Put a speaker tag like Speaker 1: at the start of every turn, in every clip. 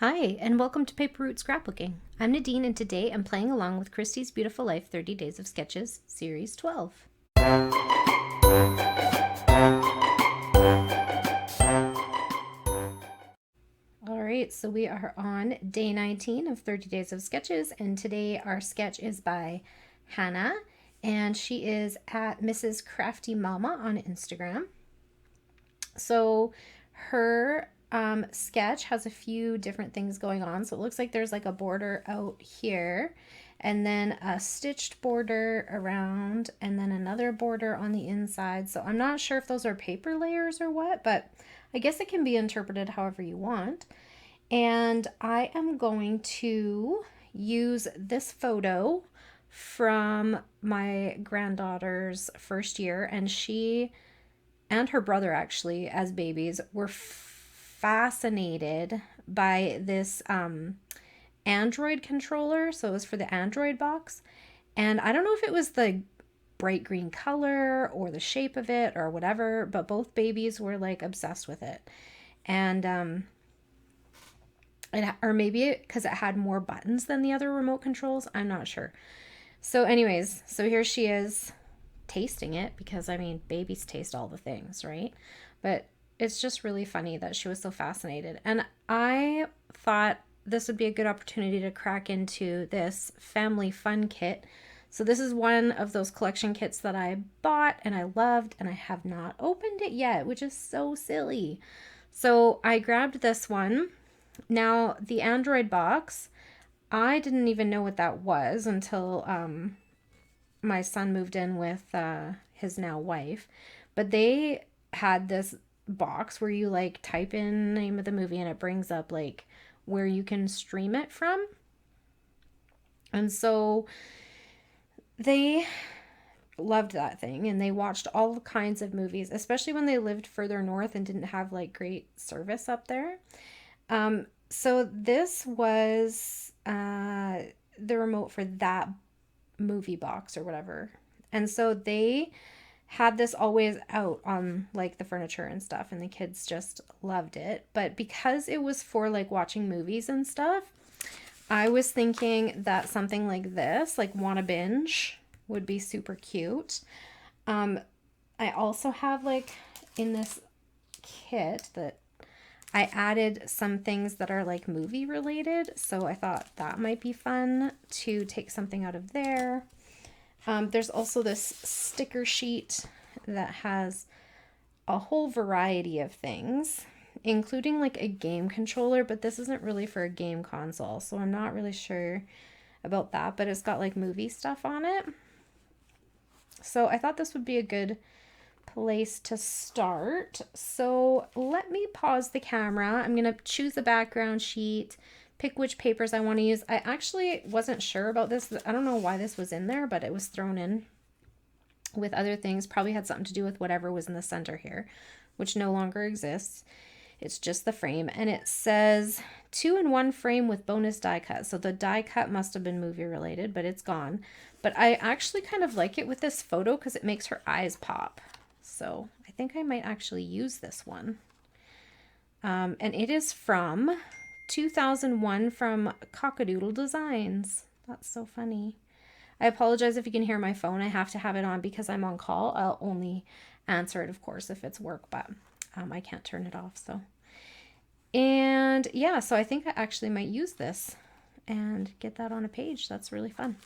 Speaker 1: Hi, and welcome to Paper Root Scrapbooking. I'm Nadine, and today I'm playing along with Christy's Beautiful Life 30 Days of Sketches, Series 12. All right, so we are on day 19 of 30 Days of Sketches, and today our sketch is by Hannah, and she is at Mrs. Crafty Mama on Instagram. So her sketch has a few different things going on. So it looks like there's like a border out here, and then a stitched border around, and then another border on the inside. So I'm not sure if those are paper layers or what, but I guess it can be interpreted however you want. And I am going to use this photo from my granddaughter's first year, and she and her brother, actually, as babies, were fascinated by this Android controller. So it was for the Android box. And I don't know if it was the bright green color or the shape of it or whatever, but both babies were like obsessed with it. And or maybe because it had more buttons than the other remote controls, I'm not sure. So anyways, so here she is tasting it, because I mean, babies taste all the things, right? But it's just really funny that she was so fascinated. And I thought this would be a good opportunity to crack into this family fun kit. So this is one of those collection kits that I bought and I loved, and I have not opened it yet, which is so silly. So I grabbed this one. Now, the Android box, I didn't even know what that was until my son moved in with his now wife. But they had this box where you like type in the name of the movie and it brings up like where you can stream it from. And so they loved that thing, and they watched all kinds of movies, especially when they lived further north and didn't have like great service up there. So this was the remote for that movie box or whatever. And so they had this always out on like the furniture and stuff, and the kids just loved it. But because it was for like watching movies and stuff, I was thinking that something like this, like Wanna Binge, would be super cute. I also have like in this kit that I added some things that are like movie related, so I thought that might be fun to take something out of there. There's also this sticker sheet that has a whole variety of things, including like a game controller, but this isn't really for a game console, so I'm not really sure about that, but it's got like movie stuff on it. So I thought this would be a good place to start. So let me pause the camera. I'm going to choose the background sheet, pick which papers I want to use. I actually wasn't sure about this. I don't know why this was in there, but it was thrown in with other things. Probably had something to do with whatever was in the center here, which no longer exists. It's just the frame, and it says 2-in-1 frame with bonus die cut. So the die cut must have been movie related, but it's gone. But I actually kind of like it with this photo because it makes her eyes pop. So I think I might actually use this one. And it is from 2001 from Cockadoodle Designs. That's so funny. I apologize if you can hear my phone. I have to have it on because I'm on call. I'll only answer it, of course, if it's work, but I can't turn it off. So, and yeah, so I think I actually might use this and get that on a page. That's really fun.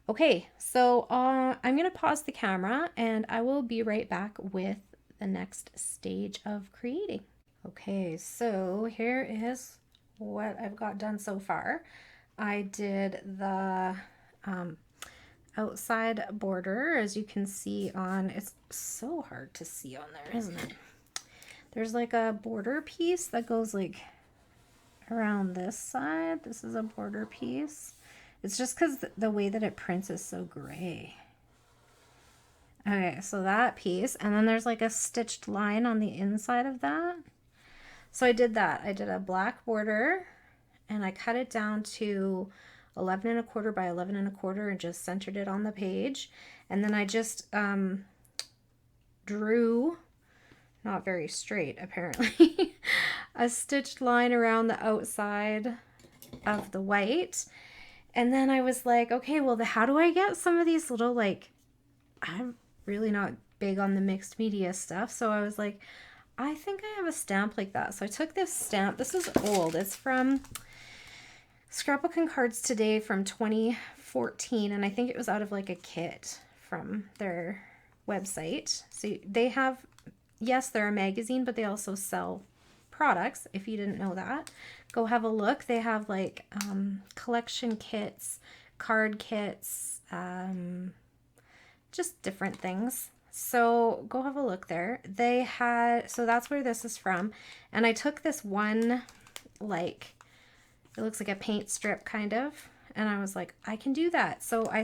Speaker 1: Okay, so I'm going to pause the camera and I will be right back with the next stage of creating. Okay, so here is what I've got done so far. I did the outside border, as you can see on, it's so hard to see on there, isn't it? There's like a border piece that goes like around this side. This is a border piece. It's just because the way that it prints is so gray. Okay, so that piece, and then there's like a stitched line on the inside of that. So I did that. I did a black border, and I cut it down to 11 1/4 by 11 1/4 and just centered it on the page. And then I just drew, not very straight apparently, a stitched line around the outside of the white. And then I was like, okay, well, how do I get some of these little, like, I'm really not big on the mixed media stuff. So I was like, I think I have a stamp like that. So I took this stamp. This is old. It's from Scrapbook and Cards Today from 2014. And I think it was out of like a kit from their website. So they have, yes, they're a magazine, but they also sell products. If you didn't know that, go have a look. They have like collection kits, card kits, just different things. So go have a look there. They had, so that's where this is from. And I took this one, like, it looks like a paint strip kind of, and I was like, I can do that. So I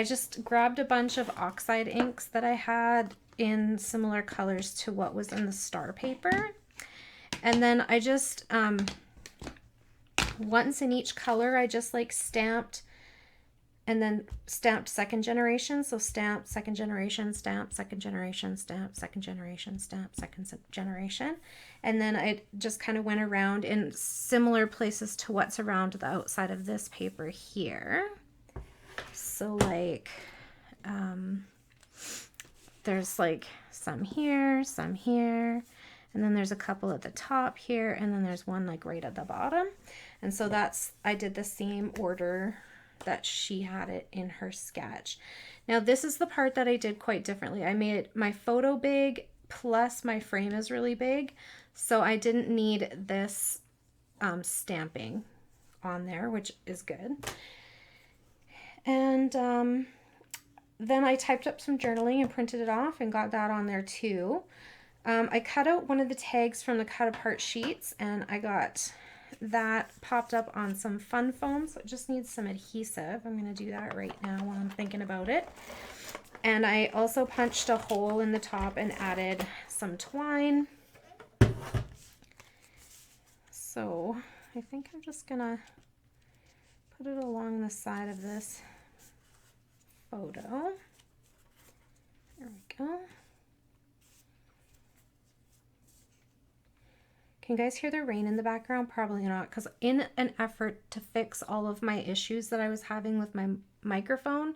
Speaker 1: just grabbed a bunch of oxide inks that I had in similar colors to what was in the star paper. And then I just, once in each color, I just like stamped and then stamped second generation. So stamp, second generation, stamp, second generation, stamp, second generation, stamp, second generation. And then I just kind of went around in similar places to what's around the outside of this paper here. So like, there's like some here, and then there's a couple at the top here, and then there's one like right at the bottom. And so I did the same order that she had it in her sketch. Now this is the part that I did quite differently. I made my photo big, plus my frame is really big, so I didn't need this stamping on there, which is good. And then I typed up some journaling and printed it off and got that on there too. I cut out one of the tags from the cut apart sheets, and I got that popped up on some fun foam, so it just needs some adhesive. I'm going to do that right now while I'm thinking about it. And I also punched a hole in the top and added some twine. So I think I'm just going to put it along the side of this photo. There we go. Can you guys hear the rain in the background? Probably not, because in an effort to fix all of my issues that I was having with my microphone,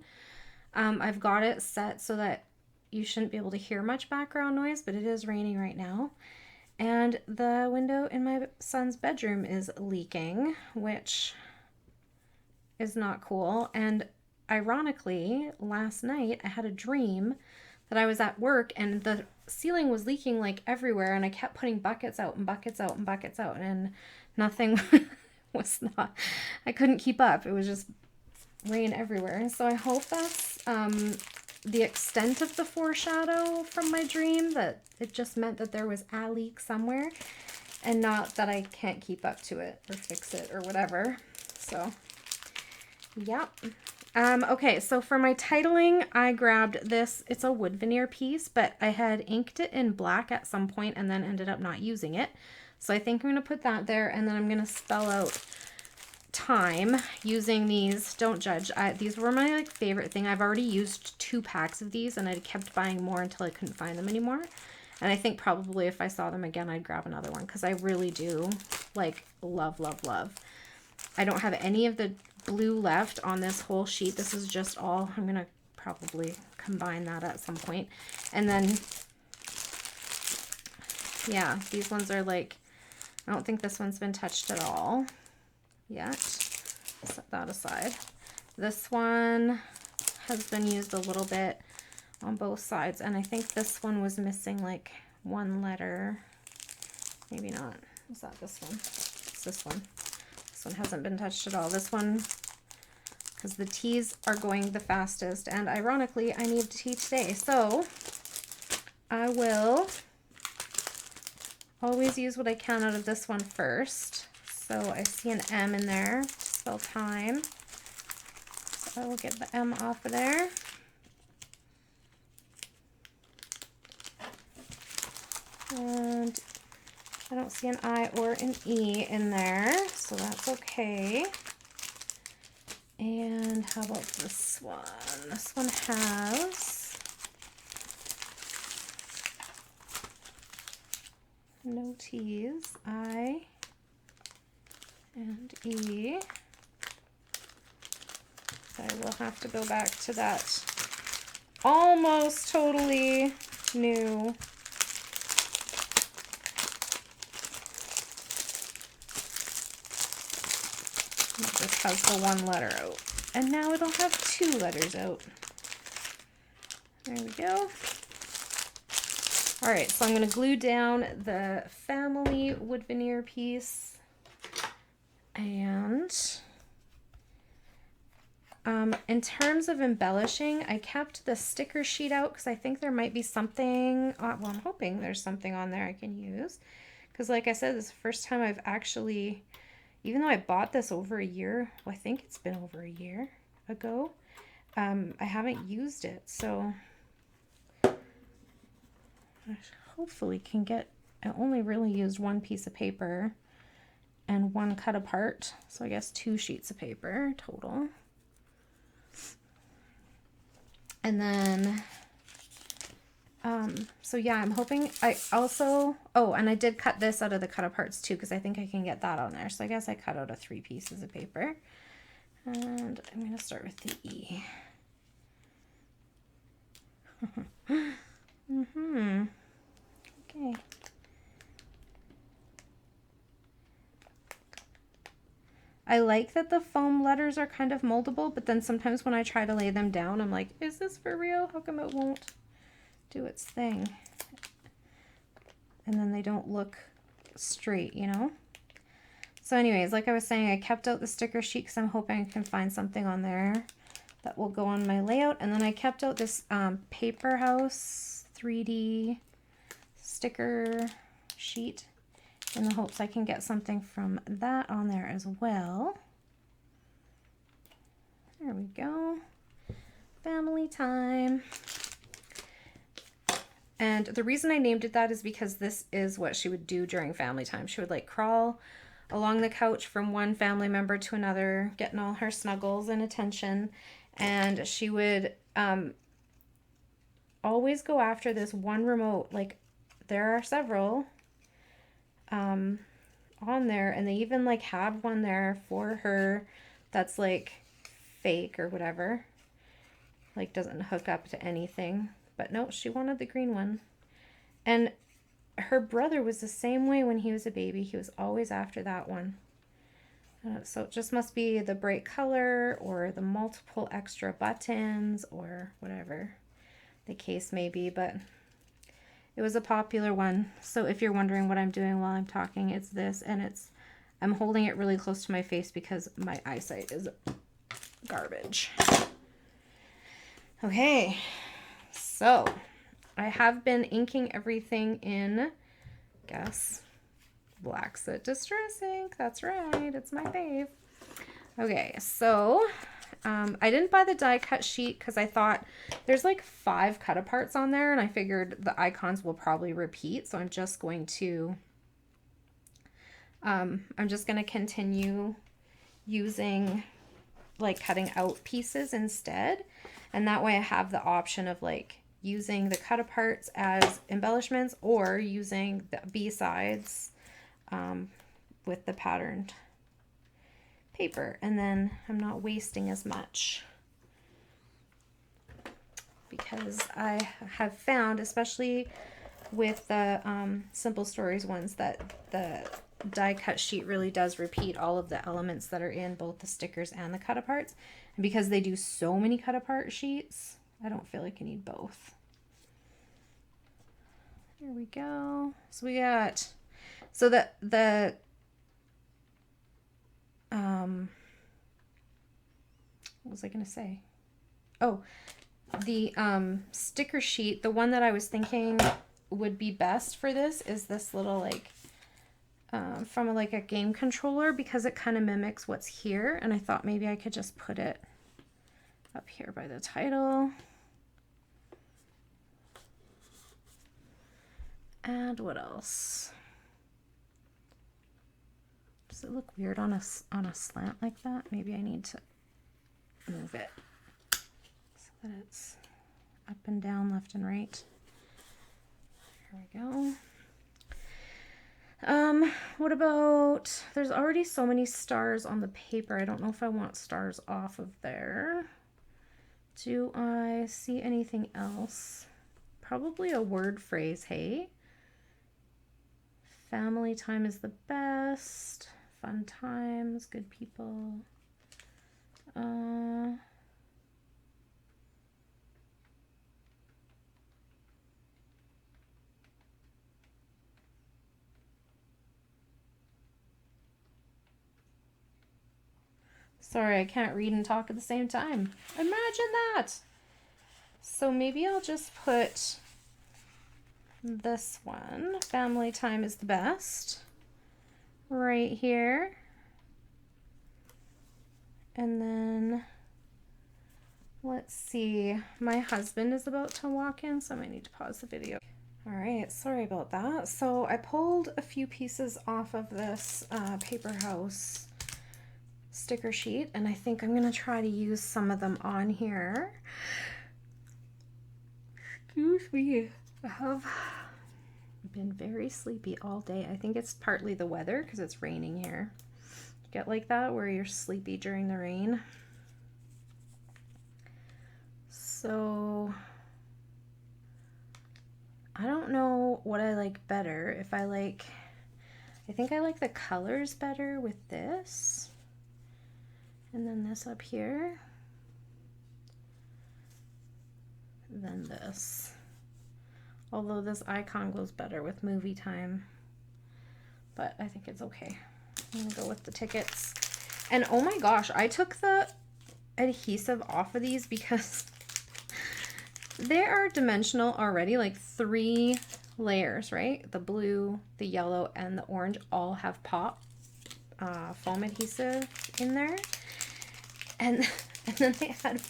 Speaker 1: I've got it set so that you shouldn't be able to hear much background noise, but it is raining right now. And the window in my son's bedroom is leaking, which is not cool. And ironically, last night I had a dream that I was at work and the ceiling was leaking like everywhere, and I kept putting buckets out and buckets out and buckets out, and nothing was not, I couldn't keep up. It was just rain everywhere. So I hope that's the extent of the foreshadow from my dream, that it just meant that there was a leak somewhere and not that I can't keep up to it or fix it or whatever. So yep. Okay, so for my titling, I grabbed this. It's a wood veneer piece, but I had inked it in black at some point and then ended up not using it. So I think I'm going to put that there, and then I'm going to spell out time using these. Don't judge. These were my like favorite thing. I've already used 2 packs of these, and I kept buying more until I couldn't find them anymore. And I think probably if I saw them again, I'd grab another one, because I really do like love, love, love. I don't have any of the blue left on this whole sheet. This is just all, I'm gonna probably combine that at some point. And then yeah, these ones are like, I don't think this one's been touched at all yet. Set that aside. This one has been used a little bit on both sides, and I think this one was missing like one letter. Maybe not. Is that this one? It's this one. This one hasn't been touched at all. This one, because the T's are going the fastest, and ironically, I need tea today. So I will always use what I can out of this one first. So I see an M in there to spell time. So I will get the M off of there. And I don't see an I or an E in there, so that's okay. And how about this one? This one has, no T's, I and E. So I will have to go back to that almost totally new it just has the one letter out. And now it'll have two letters out. There we go. All right, so I'm going to glue down the family wood veneer piece. And in terms of embellishing, I kept the sticker sheet out because I think there might be something, well, I'm hoping there's something on there I can use. Because like I said, this is the first time I've actually, even though I bought this over a year, well, I think it's been over a year ago, I haven't used it. So I hopefully can get, I only really used one piece of paper and one cut apart. So I guess 2 sheets of paper total. And then, so yeah, I'm hoping I also, oh, and I did cut this out of the cut aparts too, because I think I can get that on there. So I guess I cut out 3 pieces of paper. And I'm going to start with the E. Okay. I like that the foam letters are kind of moldable, but then sometimes when I try to lay them down, I'm like, is this for real? How come it won't do its thing? And then they don't look straight, you know? So anyways, like I was saying, I kept out the sticker sheet because I'm hoping I can find something on there that will go on my layout. And then I kept out this Paper House 3D sticker sheet in the hopes I can get something from that on there as well. There we go. Family time. And the reason I named it that is because this is what she would do during family time. She would like crawl along the couch from one family member to another, getting all her snuggles and attention. And she would always go after this one remote. Like there are several on there, and they even like have one there for her that's like fake or whatever, like doesn't hook up to anything. But no, she wanted the green one. And her brother was the same way when he was a baby. He was always after that one. So it just must be the bright color or the multiple extra buttons or whatever the case may be, but it was a popular one. So if you're wondering what I'm doing while I'm talking, it's this, and I'm holding it really close to my face because my eyesight is garbage. Okay, so I have been inking everything in, guess, Black Soot Distress ink. That's right, it's my fave. Okay, so I didn't buy the die cut sheet because I thought there's like 5 cut aparts on there, and I figured the icons will probably repeat, so I'm just going to continue using like cutting out pieces instead, and that way I have the option of like using the cut aparts as embellishments or using the B-sides with the patterned paper, and then I'm not wasting as much, because I have found, especially with the Simple Stories ones, that the die cut sheet really does repeat all of the elements that are in both the stickers and the cut aparts, and because they do so many cut apart sheets, I don't feel like I need both. Here we go. So we got, so the what was I going to say? Oh, the sticker sheet, the one that I was thinking would be best for this is this little like from like a game controller, because it kind of mimics what's here, and I thought maybe I could just put it up here by the title. And what else? Does it look weird on a slant like that? Maybe I need to move it so that it's up and down, left and right. Here we go. What about, there's already so many stars on the paper. I don't know if I want stars off of there. Do I see anything else? Probably a word phrase, hey? Family time is the best. Fun times, good people. Sorry, I can't read and talk at the same time. Imagine that. So maybe I'll just put this one. Family time is the best. Right here. And then, let's see. My husband is about to walk in, so I might need to pause the video. All right, sorry about that. So I pulled a few pieces off of this paper house sticker sheet, and I think I'm gonna try to use some of them on here. Excuse me. I have been very sleepy all day. I think it's partly the weather because it's raining here. Get like that where you're sleepy during the rain. So I don't know what I like better. If I think I like the colors better with this. And then this up here. Than this. Although this icon goes better with movie time. But I think it's okay. I'm gonna go with the tickets. And oh my gosh, I took the adhesive off of these because they are dimensional already, like 3 layers, right? The blue, the yellow, and the orange all have pop foam adhesive in there. And then they had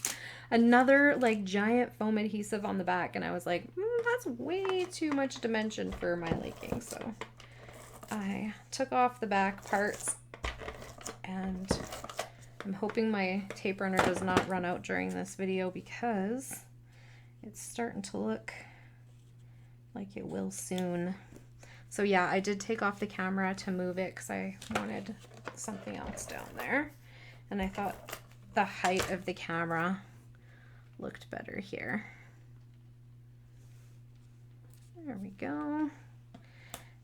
Speaker 1: another like giant foam adhesive on the back, and I was like, that's way too much dimension for my liking. So I took off the back parts, and I'm hoping my tape runner does not run out during this video because it's starting to look like it will soon. So yeah, I did take off the camera to move it because I wanted something else down there, and I thought the height of the camera looked better here. There we go.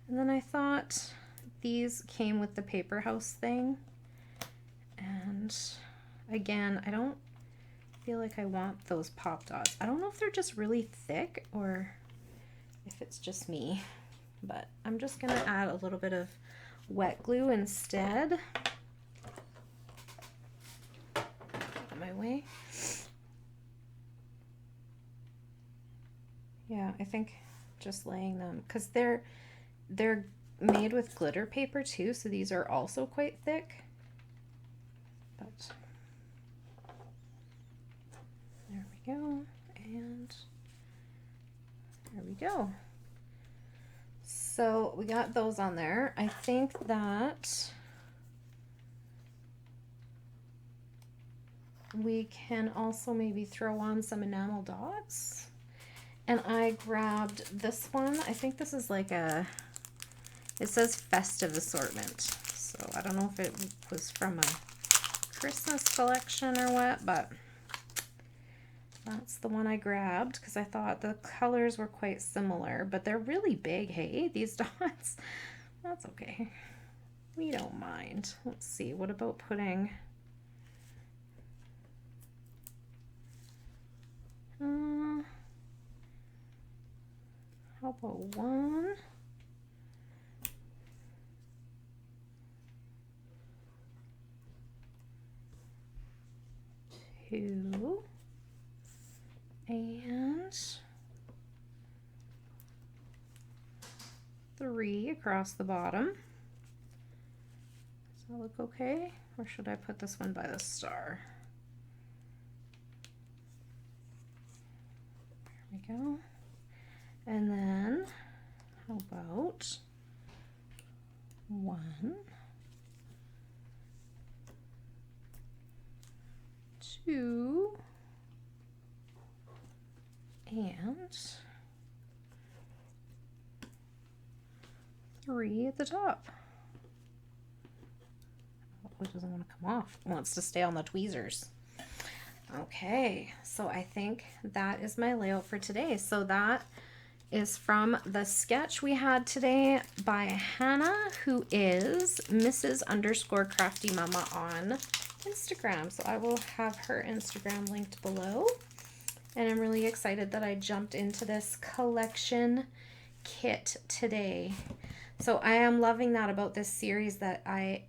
Speaker 1: And then I thought these came with the paper house thing, and again, I don't feel like I want those pop dots. I don't know if they're just really thick or if it's just me, but I'm just gonna add a little bit of wet glue instead. My way. Yeah, I think just laying them, because they're made with glitter paper too, so these are also quite thick. But there we go, and there we go. So we got those on there. I think that we can also maybe throw on some enamel dots. And I grabbed this one. I think this is like it says festive assortment. So I don't know if it was from a Christmas collection or what, but that's the one I grabbed because I thought the colors were quite similar, but they're really big, hey, these dots. That's okay. We don't mind. Let's see, what about putting how about 1, 2, and 3 across the bottom. Does that look okay? Or should I put this one by the star? There we go. And then how about 1, 2, and 3 at the top. It doesn't want to come off. It wants to stay on the tweezers. Okay, so I think that is my layout for today. So that is from the sketch we had today by Hannah, who is Mrs._CraftyMama on Instagram. So I will have her Instagram linked below. And I'm really excited that I jumped into this collection kit today. So I am loving that about this series, that I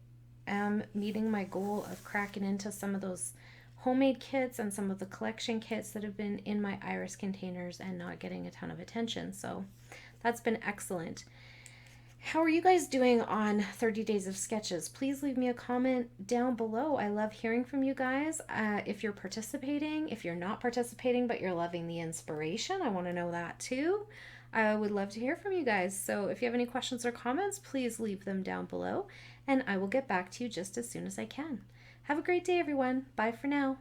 Speaker 1: am meeting my goal of cracking into some of those homemade kits and some of the collection kits that have been in my iris containers and not getting a ton of attention. So that's been excellent. How are you guys doing on 30 Days of Sketches? Please leave me a comment down below. I love hearing from you guys. If you're participating, if you're not participating but you're loving the inspiration, I want to know that too. I would love to hear from you guys. So if you have any questions or comments, please leave them down below and I will get back to you just as soon as I can. Have a great day, everyone. Bye for now.